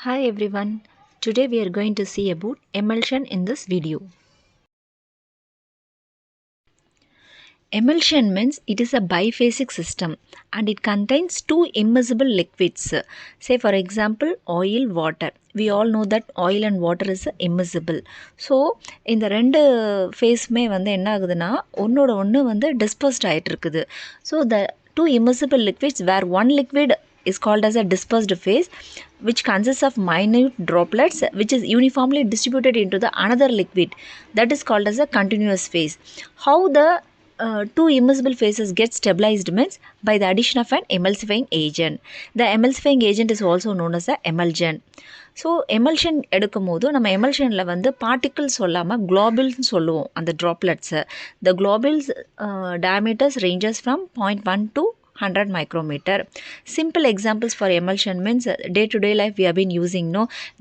Hi everyone, today we are going to see about emulsion in this video. Emulsion means it is a biphasic system and it contains two immiscible liquids. Say for example oil, water. We all know that oil and water is immiscible. So இந்த ரெண்டு ஃபேஸ்மே வந்து என்ன ஆகுதுன்னா ஒன்னோட ஒன்று வந்து dispersed ஆகிட்டு இருக்குது. So the two immiscible liquids where one liquid is called as a dispersed phase which consists of minute droplets which is uniformly distributed into the another liquid that is called as a continuous phase. How the two immiscible phases get stabilized means by the addition of an emulsifying agent. The emulsifying agent is also known as the emulsion. So emulsion எடுக்கும் போது நம்ம எமல்ஷனில் வந்து particles சொல்லாமல் குளோபிள்ஸ்னு சொல்லுவோம் அந்த ட்ராப்லெட்ஸை. த குளோபிள்ஸ் diameters ranges from 0.1 to 100 micrometer. Simple examples for emulsion means day-to-day life we have been using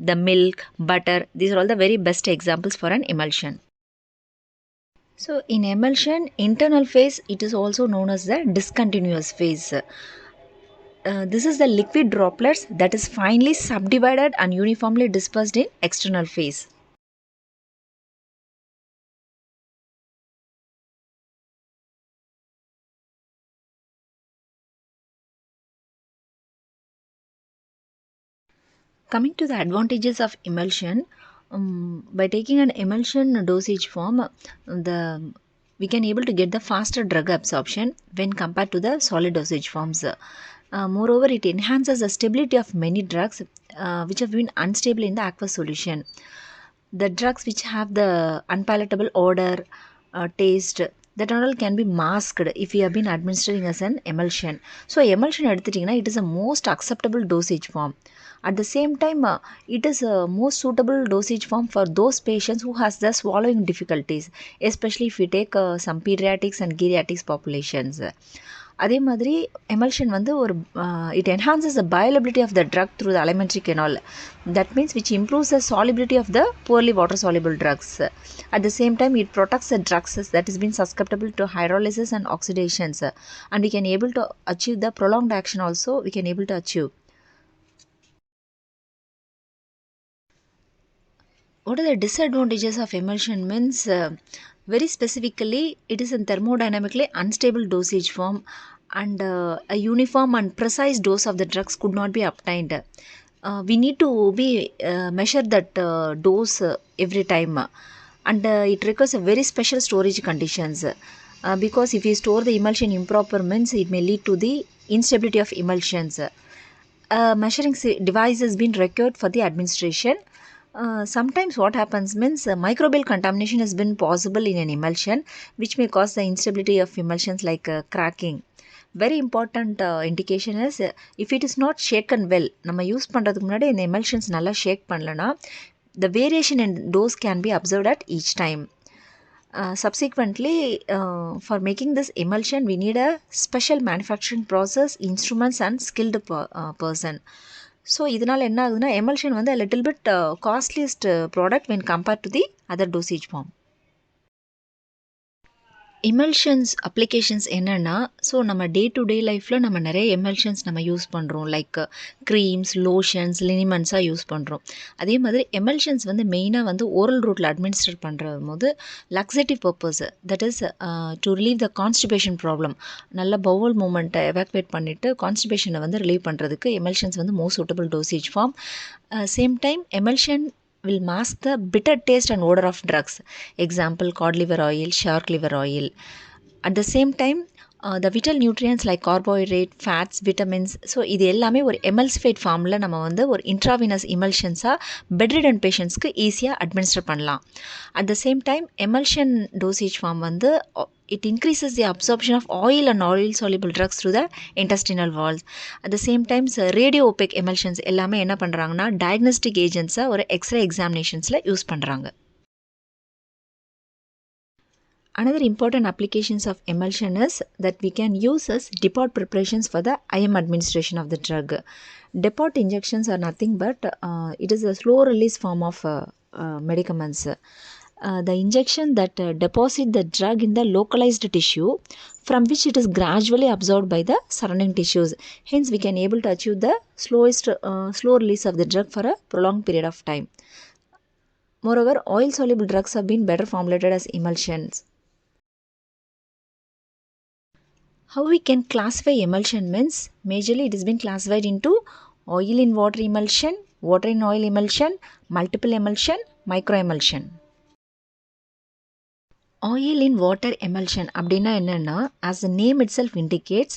the milk, butter. These are all the very best examples for an emulsion. So in emulsion, internal phase it is also known as the discontinuous phase. This is the liquid droplets that is finely subdivided and uniformly dispersed in external phase. Coming to the advantages of emulsion, by taking an emulsion dosage form, we can able to get the faster drug absorption when compared to the solid dosage forms. Moreover, it enhances the stability of many drugs which have been unstable in the aqueous solution. The drugs which have the unpalatable odor, taste, that all can be masked if we have been administering as an emulsion. So emulsion எடுத்துட்டிங்கன்னா it is a most acceptable dosage form. At the same time, it is a most suitable dosage form for those patients who has the swallowing difficulties, especially if we take some pediatrics and geriatrics populations. அதே மாதிரி emulsion வந்து ஒரு it enhances the bioavailability of the drug through the alimentary canal. That means which improves the solubility of the poorly water soluble drugs. At the same time, it protects the drugs that has been susceptible to hydrolysis and oxidations, and we can able to achieve the prolonged action also we can able to achieve. What are the disadvantages of emulsion means very specifically it is a thermodynamically unstable dosage form and a uniform and precise dose of the drugs could not be obtained. We need to be measure that dose every time and it requires a very special storage conditions because if we store the emulsion improper means it may lead to the instability of emulsions. Measuring device has been required for the administration. Sometimes what happens means microbial contamination has been possible in an emulsion which may cause the instability of emulsions like cracking. Very important indication is if it is not shaken well, நம்ம use பண்ணுறதுக்கு முன்னாடி இந்த emulsions நல்லா ஷேக் பண்ணலனா the variation in dose can be observed at each time. Subsequently, for making this emulsion we need a special manufacturing process, instruments and skilled person. So இதனால் என்ன ஆகுதுன்னா emulsion வந்து a little bit costliest product when compared to the other dosage form. Emulsions applications என்னென்னா, so நம்ம day to day லைஃப்பில் நம்ம நிறைய emulsions நம்ம யூஸ் பண்ணுறோம். லைக் க்ரீம்ஸ், லோஷன்ஸ், லினிமன்ஸாக யூஸ் பண்ணுறோம். அதே மாதிரி எமல்ஷன்ஸ் வந்து மெயினாக வந்து ஓரல் ரூட்டில் அட்மினிஸ்டர் பண்ணுற போது laxative purpose, that is to relieve the constipation problem, நல்ல பவுல் மூமெண்ட்டை எவாக்குவேட் பண்ணிவிட்டு கான்ஸ்டிபேஷனை வந்து ரிலீவ் பண்ணுறதுக்கு எமல்ஷன்ஸ் வந்து most suitable dosage form. Same time emulsion will mask the bitter taste and odor of drugs. Example, cod liver oil, shark liver oil. At the same time, the vital nutrients like carbohydrate, fats, vitamins, so இது எல்லாமே ஒரு எமல்சிஃபைட் ஃபார்மில் நம்ம வந்து ஒரு intravenous எமல்ஷன்ஸாக bedridden பேஷண்ட்ஸ்க்கு ஈஸியாக administer பண்ணலாம். At the same time emulsion dosage form வந்து it increases the absorption of oil and oil soluble drugs through the intestinal walls. At the same time, radio opaque emulsions எல்லாமே என்ன பண்ணுறாங்கன்னா diagnostic agents-ஆ ஒரு x ray எக்ஸாமினேஷன்ஸில் use பண்ணுறாங்க. Another important applications of emulsion is that we can use as depot preparations for the IM administration of the drug. Depot injections are nothing but it is a slow release form of medicaments. the injection that deposit the drug in the localized tissue from which it is gradually absorbed by the surrounding tissues. Hence we can able to achieve the slow release of the drug for a prolonged period of time. Moreover, oil soluble drugs have been better formulated as emulsions. How we can classify emulsion means majorly it has been classified into oil in water emulsion, water in oil emulsion, multiple emulsion, micro emulsion. Oil in water emulsion அப்படின்னா என்னன்னா, as the name itself indicates,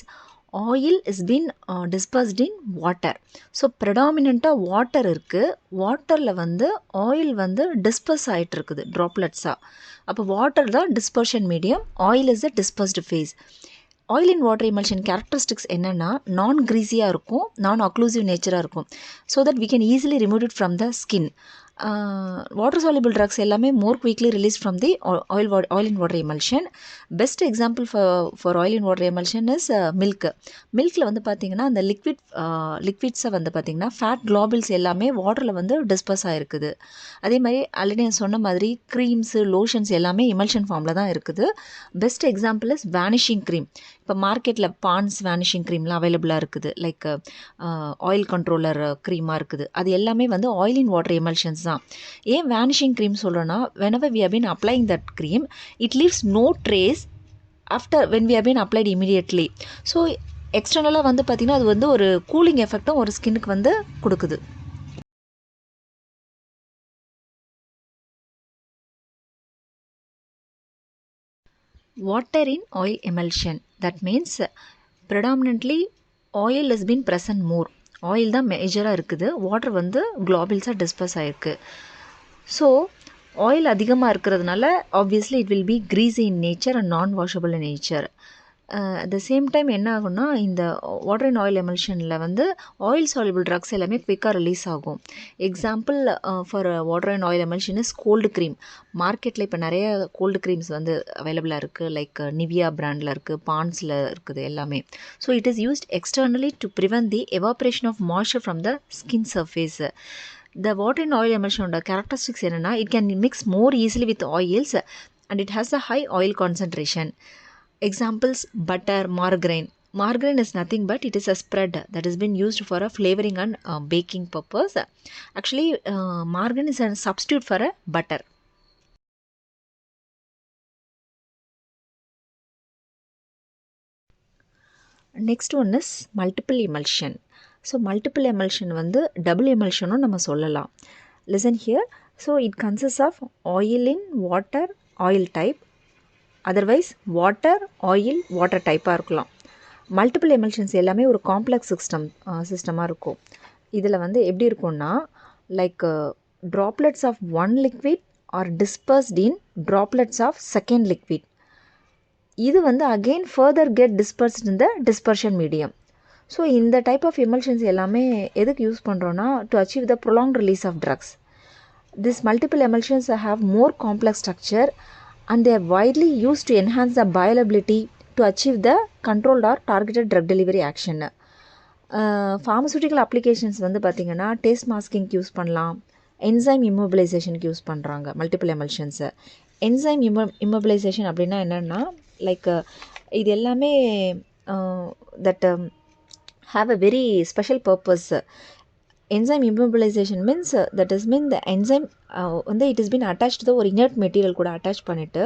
oil is been dispersed in water. So ப்ரெடாமினண்ட்டாக water இருக்குது, வாட்டரில் வந்து oil வந்து disburse ஆகிட்டு இருக்குது ட்ராப்லெட்ஸாக. அப்போ வாட்டர் தான் dispersion medium, oil is the dispersed phase. Oil in water emulsion characteristics என்னென்னா நான் க்ரீஸியாக இருக்கும், நான் அக்ளூசிவ் நேச்சராக இருக்கும். So that we can easily remove it from the skin. Water soluble drugs எல்லாமே more quickly release from the oil in water emulsion. Best example for oil in water emulsion is மில்கில் வந்து பார்த்திங்கன்னா அந்த லிக்விட்ஸை வந்து பார்த்திங்கன்னா fat க்ளாபிள்ஸ் எல்லாமே வாட்டரில் வந்து டிஸ்பர்ஸ் ஆகிருக்குது. அதே மாதிரி ஆல்ரெடி நான் சொன்ன மாதிரி க்ரீம்ஸு லோஷன்ஸ் எல்லாமே எமல்ஷன் ஃபார்மில் தான் இருக்குது. Best example is vanishing cream. இப்போ மார்க்கெட்டில் பான்ஸ் வேனிஷிங் க்ரீம்லாம் அவைலபிளாக இருக்குது, லைக் ஆயில் கண்ட்ரோலர் க்ரீமாக இருக்குது. அது எல்லாமே வந்து ஆயில் இன் வாட்டர் எமல்ஷன்ஸ் தான். ஏன் வேனிஷிங் க்ரீம் சொல்கிறோன்னா, whenever we have been applying that cream, it leaves no trace after when we have been applied immediately. So எக்ஸ்டர்னலாக வந்து பார்த்திங்கன்னா அது வந்து ஒரு கூலிங் எஃபெக்டும் ஒரு ஸ்கின்னுக்கு வந்து கொடுக்குது. Water in oil emulsion, that means predominantly oil has been present more. Oil தான் மேஜராக இருக்குது, வாட்டர் வந்து குளோபிள்ஸாக டிஸ்பர்ஸ் ஆகிருக்கு. ஸோ ஆயில் அதிகமாக இருக்கிறதுனால obviously it will be greasy in nature and non washable in nature. At the same time என்ன ஆகும்னா, இந்த வாட்டர் அண்ட் ஆயில் எமல்ஷனில் வந்து ஆயில் சால்யூபிள் ட்ரக்ஸ் எல்லாமே குவிக்காக ரிலீஸ் ஆகும். Example for water and oil emulsion is cold cream. மார்க்கெட்டில் இப்போ நிறைய கோல்டு க்ரீம்ஸ் வந்து அவைலபிளாக இருக்குது, லைக் நிவியா பிராண்டில் இருக்குது, பான்ஸில் இருக்குது எல்லாமே. So it is used externally to prevent the evaporation of moisture from the skin surface. The water in oil emulsion characteristics என்னன்னா, it can mix more easily with oils and it has a high oil concentration. Examples: butter, margarine. Margarine is nothing but it is a spread that has been used for a flavoring and baking purpose. Actually, margarine is a substitute for a butter. Next one is multiple emulsion. So multiple emulsion வந்து double எமல்ஷனும் நம்ம சொல்லலாம். Listen here. So it consist of oil in water oil type, otherwise water oil water டைப்பாக இருக்கலாம். Multiple emulsions எல்லாமே ஒரு complex சிஸ்டமாக இருக்கும். இதில் வந்து எப்படி இருக்கும்னா, like droplets of one liquid are dispersed in droplets of second liquid. இது வந்து again further get dispersed in the dispersion medium. So இந்த டைப் ஆஃப் எமல்ஷன்ஸ் எல்லாமே எதுக்கு யூஸ் பண்ணுறோன்னா, to achieve the prolonged release of drugs. This multiple emulsions have more complex structure and they are widely use to enhance the bioavailability to achieve the controlled or targeted drug delivery action. Pharmaceutical applications வந்து பார்த்திங்கன்னா taste மாஸ்கிங்க்கு use பண்ணலாம், enzyme இம்மோபிலைசேஷனுக்கு use பண்ணுறாங்க multiple எமல்ஷன்ஸை. Enzyme immobilisation அப்படின்னா என்னென்னா, like இது எல்லாமே that have a very special purpose. Enzyme immobilization means that is mean the enzyme வந்து it has been attached to the ஒரு inert material கூட attach பண்ணிட்டு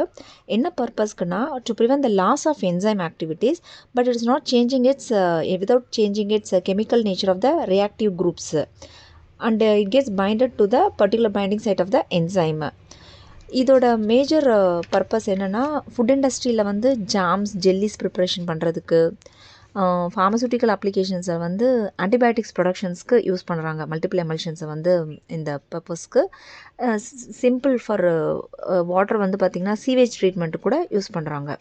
என்ன பர்பஸ்க்குனா, to prevent the loss of enzyme activities but it is not changing its without changing its chemical nature of the reactive groups and it gets binded to the particular binding site of the enzyme. இதோட major purpose என்னென்னா, food இண்டஸ்ட்ரியில் வந்து jams jellies preparation பண்ணுறதுக்கு, pharmaceutical அப்ளிகேஷன்ஸை வந்து antibiotics ப்ரொடக்ஷன்ஸ்க்கு use பண்ணுறாங்க multiple எமல்ஷன்ஸை வந்து இந்த பர்பஸ்க்கு. சிம்பிள் ஃபார் வாட்டர் வந்து பார்த்திங்கன்னா சீவேஜ் ட்ரீட்மெண்ட்டு கூட யூஸ் பண்ணுறாங்க.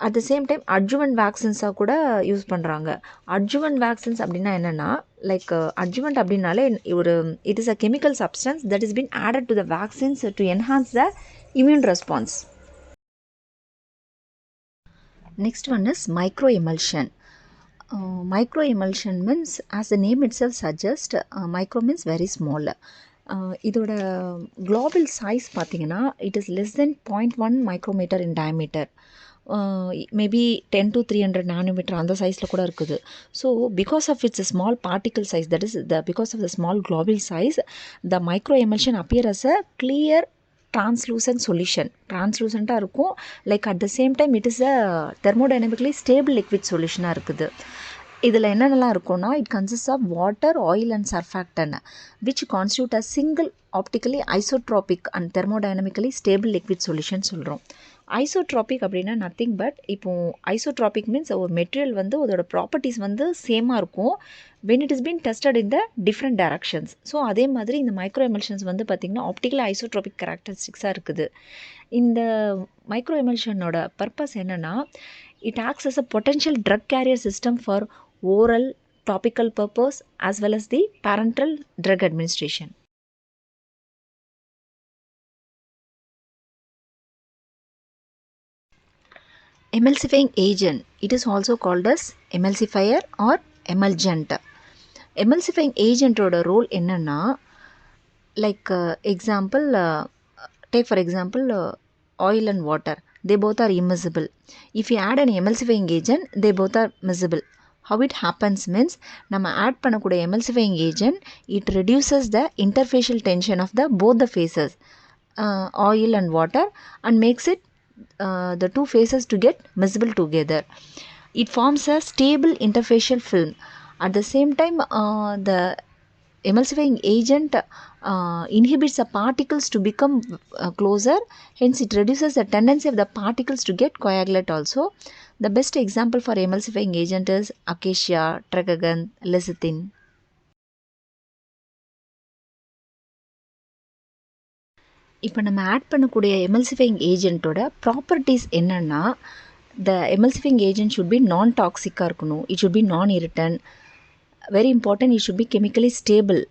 At the same time adjuvant வேக்சின்ஸாக கூட யூஸ் பண்ணுறாங்க. அட்ஜுவன்ட் வேக்சின்ஸ் அப்படின்னா என்னென்னா, லைக் அட்ஜுவன்ட் அப்படின்னாலே ஒரு it is a chemical substance that is been added to the vaccines to enhance the immune response. Next one is microemulsion. Microemulsion means, as the name itself suggests, micro means very small. இதோட global size பார்த்தீங்கன்னா it is less than 0.1 micrometer in diameter. Maybe 10 to 300 nanometre அந்த சைஸில் கூட இருக்குது. So because of its small particle size, that is because of the small global size, the micro emulsion appear as a clear translucent solution. டிரான்ஸ்லூசண்ட்டாக இருக்கும். Like at the same time it is a thermodynamically stable liquid சொல்யூஷனாக இருக்குது. இதில் என்னென்னலாம் இருக்கும்னா, it consist of water, oil and surfactant which constitute a single optically isotropic and thermodynamically stable liquid solution சொல்கிறோம். Isotropic அப்படின்னா nothing but, இப்போது isotropic means ஒரு material வந்து அதோட ப்ராப்பர்ட்டிஸ் வந்து சேமாக இருக்கும் when it is being tested in the different directions. So அதே மாதிரி இந்த மைக்ரோ எமல்ஷன்ஸ் வந்து பார்த்திங்கன்னா ஆப்டிக்கலி ஐசோட்ராபிக் கேரக்டரிஸ்டிக்ஸாக இருக்குது. இந்த மைக்ரோ எமல்ஷனோட பர்பஸ் என்னென்னா, it acts as a potential drug carrier system for oral, topical purpose as well as the parenteral drug administration. Emulsifying agent, it is also called as emulsifier or emulgent. Emulsifying agent ஓட role என்னன்னா, like example, take for example oil and water, they both are immiscible. If you add an emulsifying agent, they both are miscible. How it happens means, நம்ம add பண்ணக்கூடிய emulsifying agent, it reduces the interfacial tension of the both the phases, oil and water, and makes it the two phases to get miscible together. It forms a stable interfacial film. At the same time, the emulsifying agent inhibits the particles to become closer, hence it reduces the tendency of the particles to get coagulate also. The best example for emulsifying agent is acacia, tragagan, lecithin. இப்போ நம்ம add பண்ணக்கூடிய emulsifying ஏஜென்ட்டோட properties என்னென்னா, த emulsifying agent should be நான் டாக்ஸிக்காக இருக்கணும், it should be நான் இரிட்டன், very important, it should be chemically stable.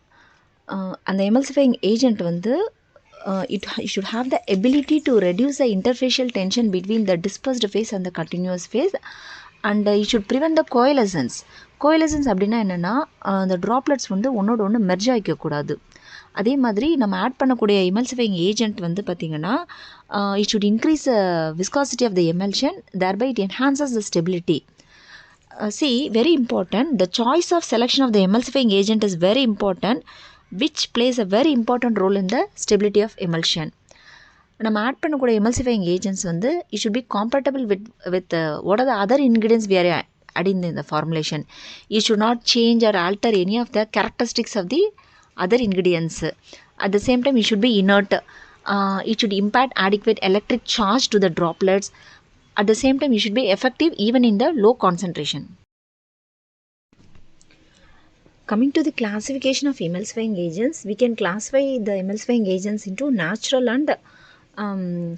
அந்த emulsifying agent வந்து it should have the ability to reduce the interfacial tension between the dispersed phase and the continuous phase, and it should prevent the coalescence. coalescence அப்படின்னா என்னென்னா, அந்த droplets வந்து ஒன்றோட ஒன்று merge ஆகிக்கக்கூடாது. அதே மாதிரி நம்ம ஆட் பண்ணக்கூடிய எமல்சிஃபைங் ஏஜென்ட் வந்து பார்த்திங்கன்னா, it should increase the viscosity of the emulsion, thereby it enhances the stability. See, very important, the choice of selection of the emulsifying agent is very important, which plays a very important role in the stability of emulsion. நம்ம add பண்ணக்கூடிய emulsifying agents வந்து it should be compatible with what are the other ingredients we are adding in the formulation. It should not change or alter any of the characteristics of the other ingredients. At the same time, it should be inert. It should impart adequate electric charge to the droplets. At the same time, it should be effective even in the low concentration. Coming to the classification of emulsifying agents, we can classify the emulsifying agents into natural and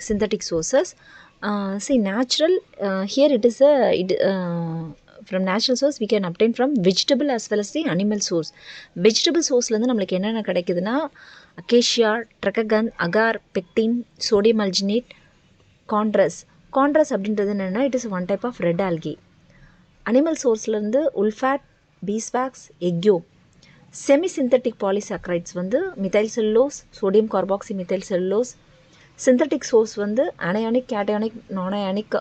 synthetic sources. See, natural, here it is from natural source we can obtain from vegetable as well as the animal source. Vegetable sourceலேருந்து நம்மளுக்கு என்னென்ன கிடைக்குதுன்னா, acacia, tragacanth, agar, pectin, sodium alginate, chondrus. Chondrus அப்படின்றது என்னென்னா, it is one type of red algae. Animal சோர்ஸ்லேருந்து wool fat, beeswax, எக்யோ. Semi synthetic polysaccharides வந்து methyl cellulose, sodium carboxy methyl cellulose. Synthetic source வந்து anionic, cationic, nonionic.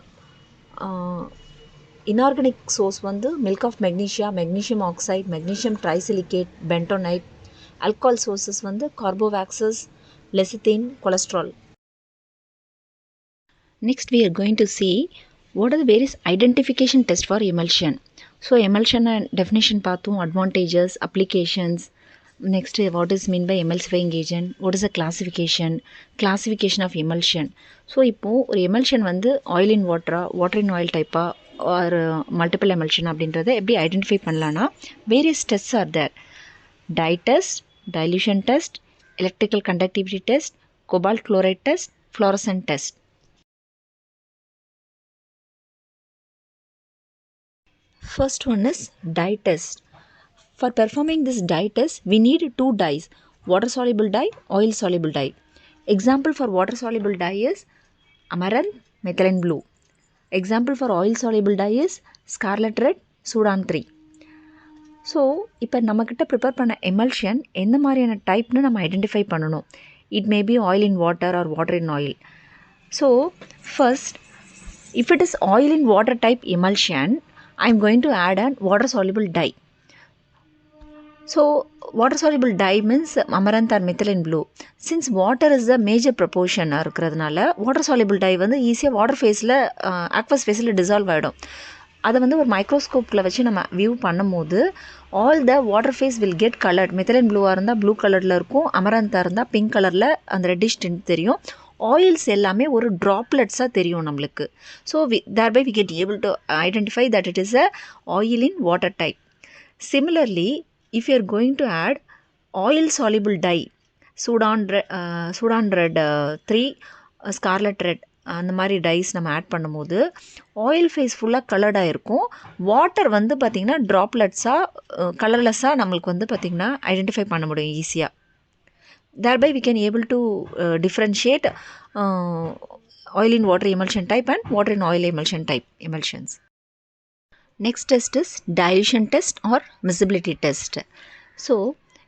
Inorganic source வந்து milk of magnesia, magnesium oxide, magnesium trisilicate, bentonite. Alcohol sources வந்து carbowaxes, lecithin, cholesterol. Next we are going to see what are the various identification tests for emulsion. So emulsion and definition பார்த்தோம், advantages, applications. Next, what is mean by emulsifying agent, what is the classification of emulsion. So இப்போது ஒரு emulsion வந்து oil in water, water in oil டைப்பா or multiple emulsion அப்படின்றத எப்படி identify பண்ணலான்னா, various tests are there. dye test, dilution test, electrical conductivity test, cobalt chloride test, fluorescent test. First one is dye test. For performing this dye test, we need two dyes, water soluble dye, oil soluble dye. Example for water soluble dye is amaranth, methylene blue. Example for oil soluble dye is scarlet red, Sudan 3. So இப்போ நம்மக்கிட்ட prepare பண்ண emulsion எந்த மாதிரியான டைப்னு நம்ம identify பண்ணணும். It may be oil in water or water in oil. So first, if it is oil in water type emulsion, I am going to add an water soluble dye. So water soluble dye means amaranth or methylene blue. Since water is the major proportion இருக்கிறதுனால water soluble dye வந்து ஈஸியாக water ஃபேஸில் aqueous ஃபேஸில் dissolve ஆகிடும். அதை வந்து ஒரு மைக்ரோஸ்கோப்பில் வச்சு நம்ம வியூ பண்ணும்போது all the water phase will get coloured. Methylene ப்ளூவாக இருந்தால் ப்ளூ கலரில் இருக்கும், அமரந்தாக இருந்தால் பிங்க் கலரில் அந்த ரெட்டிஷ் டிண்ட் தெரியும். ஆயில்ஸ் எல்லாமே ஒரு ட்ராப்லெட்ஸாக தெரியும் நம்மளுக்கு. So thereby we get able to identify that it is a oil in water type. Similarly, if you are going to add oil soluble dye, Sudan red 3, scarlet red, அந்த மாதிரி dies நம்ம add பண்ணும்போது oil face ஃபுல்லாக கலர்டாக இருக்கும். Water வந்து பார்த்திங்கன்னா ட்ராப்லெட்ஸாக கலர்லெஸ்ஸாக நம்மளுக்கு வந்து பார்த்திங்கன்னா ஐடென்டிஃபை பண்ண முடியும் ஈஸியாக. thereby we can able to differentiate oil in water emulsion type and water in oil emulsion type emulsions. Next test is dilution test or miscibility test. So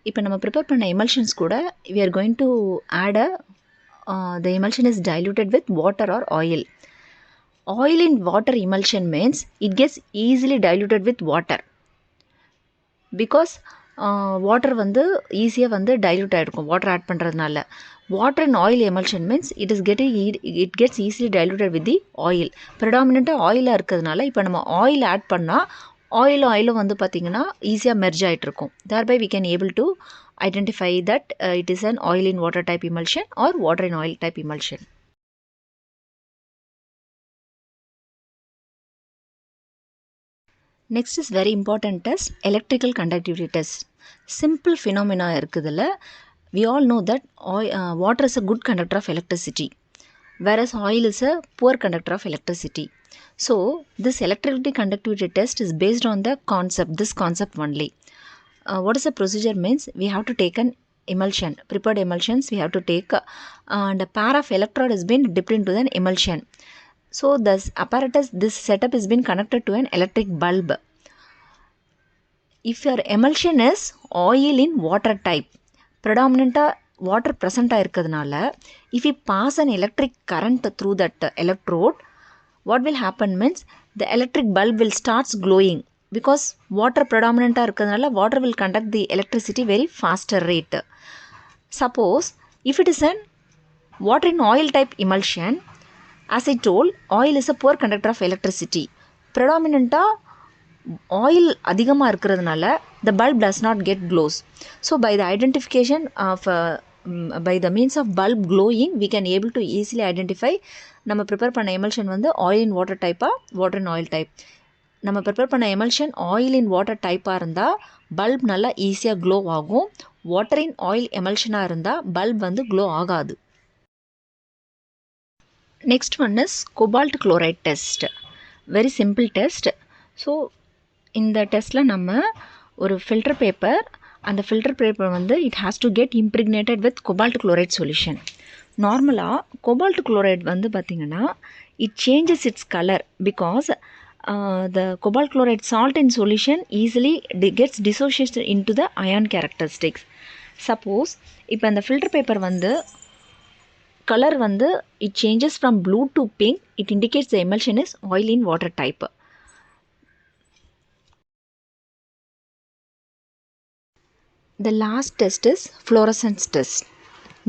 இப்போ நம்ம ப்ரிப்பேர் பண்ண emulsions கூட we are going to add the emulsion is diluted with water or oil. Oil in water emulsion means it gets easily diluted with water because water வந்து ஈஸியாக வந்து dilute ஆகிருக்கும் water add பண்ணுறதுனால. Water and oil emulsion means it gets easily diluted with the oil. ப்ரிடாமினண்ட்டாக ஆயிலாக இருக்கிறதுனால இப்போ நம்ம ஆயில் ஆட் பண்ணால் ஆயிலும் வந்து பார்த்திங்கன்னா ஈஸியாக merge ஆகிட்ருக்கும். thereby we can able to identify that it is an oil in water type emulsion or water in oil type emulsion. Next is very important test, electrical conductivity test. Simple phenomena இருக்குதுல. We all know that water is a good conductor of electricity, whereas oil is a poor conductor of electricity. So this electrical conductivity test is based on the this concept only. What is the procedure means? We have to take an emulsion, prepared emulsions we have to take, and a pair of electrode has been dipped into an emulsion. So this setup has been connected to an electric bulb. If your emulsion is oil in water type, predominant water present ஆயிருக்கிறதுனால, if we pass an electric current through that electrode, what will happen means the electric bulb will starts glowing because water predominant இருக்கிறதுனால water will conduct the electricity very faster rate. Suppose if it is an water in oil type emulsion, as I told, oil is a poor conductor of electricity. Predominantly oil அதிகமாக இருக்கிறதுனால the bulb does not get glows. So by the identification of by the means of bulb glowing, we can able to easily identify நம்ம prepare பண்ண emulsion வந்து oil in water டைப்பாக water in oil type. நம்ம prepare பண்ண emulsion oil in water டைப்பாக இருந்தால் bulb நல்லா ஈஸியாக க்ளோ ஆகும். வாட்டர் இன் ஆயில் எமல்ஷனாக இருந்தால் பல்ப் வந்து க்ளோ ஆகாது. Next one is cobalt chloride test. Very simple test. So இந்த டெஸ்ட்டில் நம்ம ஒரு ஃபில்டர் பேப்பர், அந்த ஃபில்டர் பேப்பர் வந்து it has to get impregnated with cobalt chloride solution. நார்மலாக கொபால்ட் குளோரைட் வந்து பார்த்திங்கன்னா it changes its colour because the cobalt chloride salt in solution easily gets dissociated into the ion characteristics. Suppose இப்போ அந்த filter paper வந்து colour வந்து it changes from blue to pink, it indicates the emulsion is oil in water type. The last test is fluorescence test.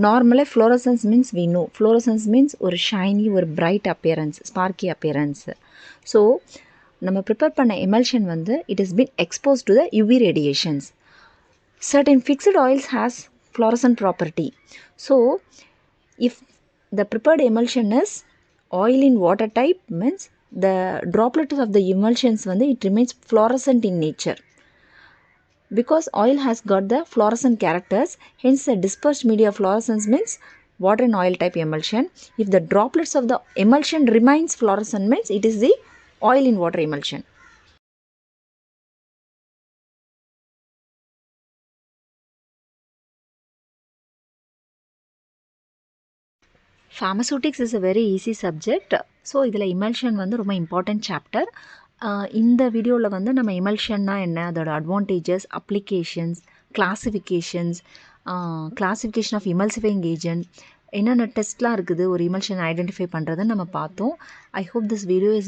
Normally fluorescence means we know. Fluorescence means ஒரு shiny, ஒரு bright appearance, sparky appearance. So நம்ம prepare பண்ண emulsion வந்து it has been exposed to the UV radiations. Certain fixed oils has fluorescent property. So if the prepared emulsion is oil in water type means the droplets of the emulsions வந்து it remains fluorescent in nature. Because oil has got the fluorescent characters, hence the dispersed media fluorescence means water and oil type emulsion. If the droplets of the emulsion remains fluorescent means it is the oil in water emulsion. Pharmaceutics is a very easy subject. So இதில் emulsion வந்து ரொம்ப important chapter. இந்த வீடியோவில் வந்து நம்ம எமல்ஷன்னா என்ன, அதோட advantages, applications, classifications, classification of emulsifying agent, என்னென்ன டெஸ்ட்லாம் இருக்குது ஒரு எமல்ஷன் ஐடென்டிஃபை பண்ணுறதுன்னு நம்ம பார்த்தோம். I hope this video is